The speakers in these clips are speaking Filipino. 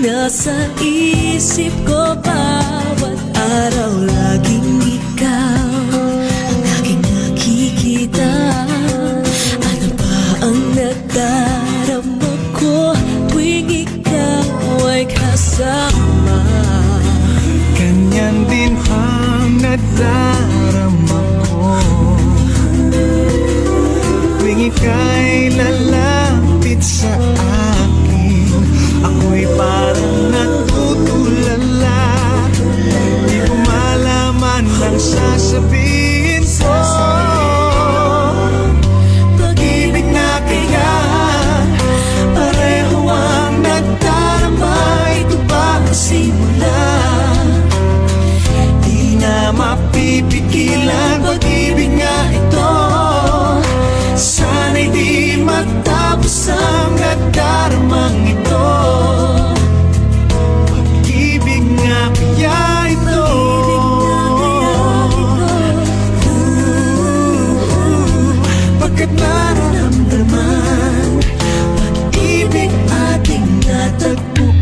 nasa isip ko bawat araw, laging ikaw ang aking nakikita. Ano ba ang nadarama ko tuwing ikaw ay kasama? Ganyan din ang nadarama ko tuwing ika'y lalapit sa akin. Ako'y parang natutulala, di ko malaman ang sasabihin ko. Pag-ibig na kaya pareho ang nagdarama. Ito ba ang simula? Di na mapipigilan. Pag-ibig nga ito, sana'y di matapos ang nagdaramang ito. Pag-ibig nga kaya ito, pagkat nararamdaman pag-ibig ating natagpuan.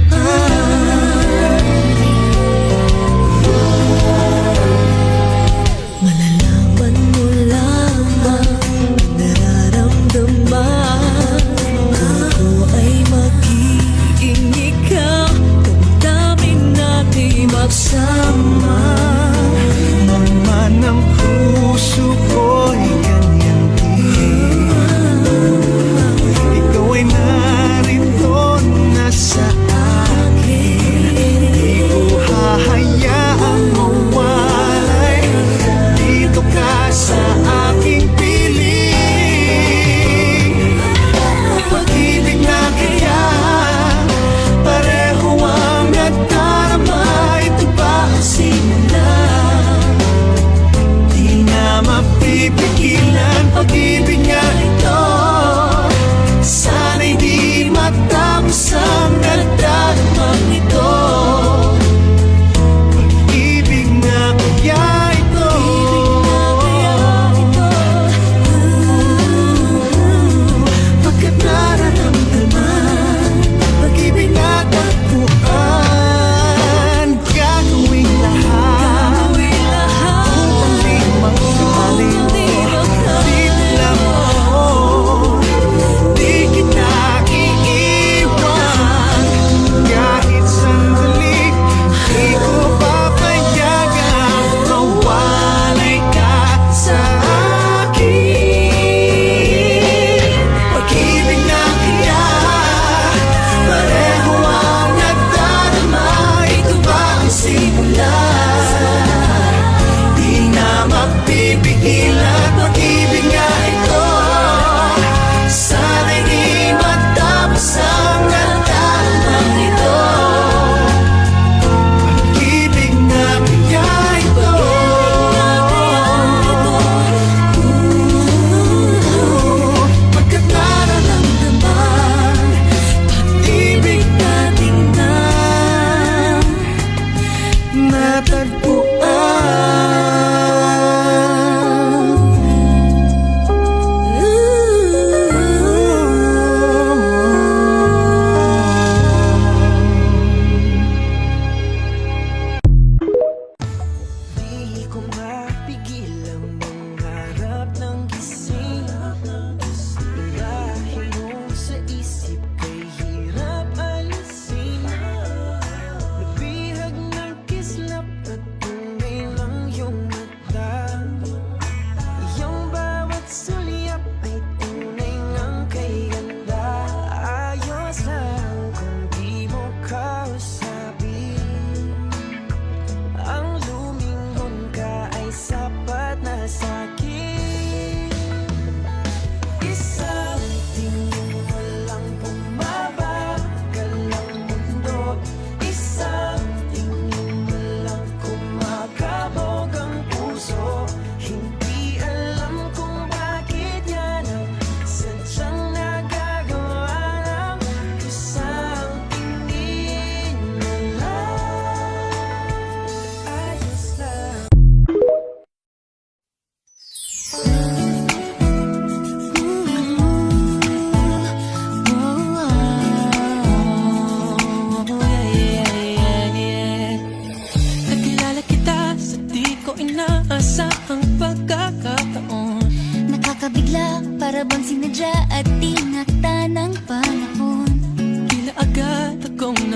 Malalaman mo lamang nararamdaman. Ako ay magiging ikaw, damdamin natin magsama. Naman ang puso ko'y ganyan din. Ikaw ay narito na sa akin. Di ko hahayaang mawalay. Dito ka sa aking piling. Pag-ibig na kaya pareho ang nagdarama. Ito ba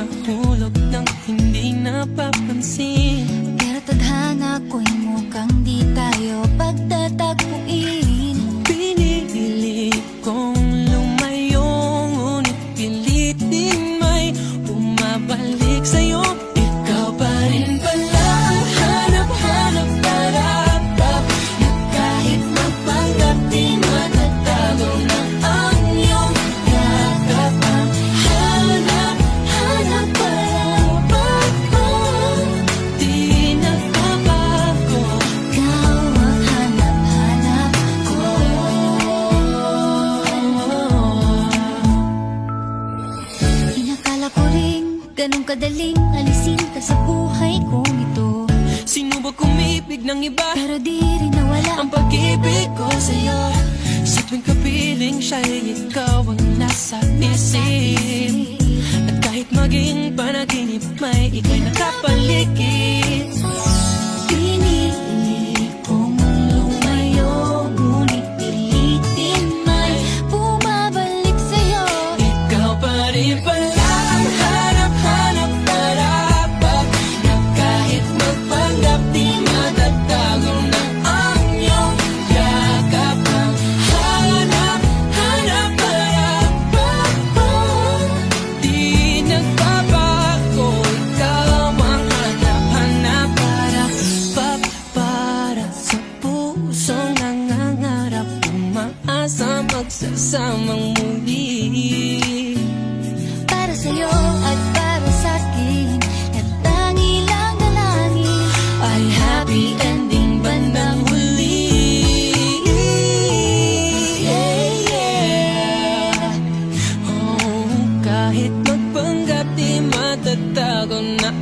mahulog ng hindi napapansin. Pero tadhana ko'y mukhang di tayo pagtatagpuin. Pinili kong lumayo, ngunit pilit din may bumabalik sa'yo. Ikaw pa rin pala ang hanap-hanap para na kahit magpanggap di matatago na ang iyong yakap. Ang hanap-hanap para di nagbabago. Ikaw ang hanap-hanap ko. Inakala ko rin ganun kadaling alisin ka sa buhay kong ito. Sino ba kumibig ng iba? Pero di rin nawala Ang pag-ibig ko sa'yo, sa tuwing kapiling siya'y ikaw ang nasa isip. At kahit maging panaginip, may ika'y nakapaligid. Pinili kong lumayo, ngunit pilitin may bumabalik sa'yo. Ikaw pa rin pala ang hanap-hanap para na kahit magpanggap di matatago na ang iyong yakap. Ang hanap-hanap para di nagbabago. Ikaw ang hanap-hanap para sa pusong nangangarap, umaasa magsasamang muli. Para sa'yo at para sa'kin, at tangi lang dalangin Ay happy ending bandang huli. Yeah, yeah. Oh, kahit magpanggap di matatago na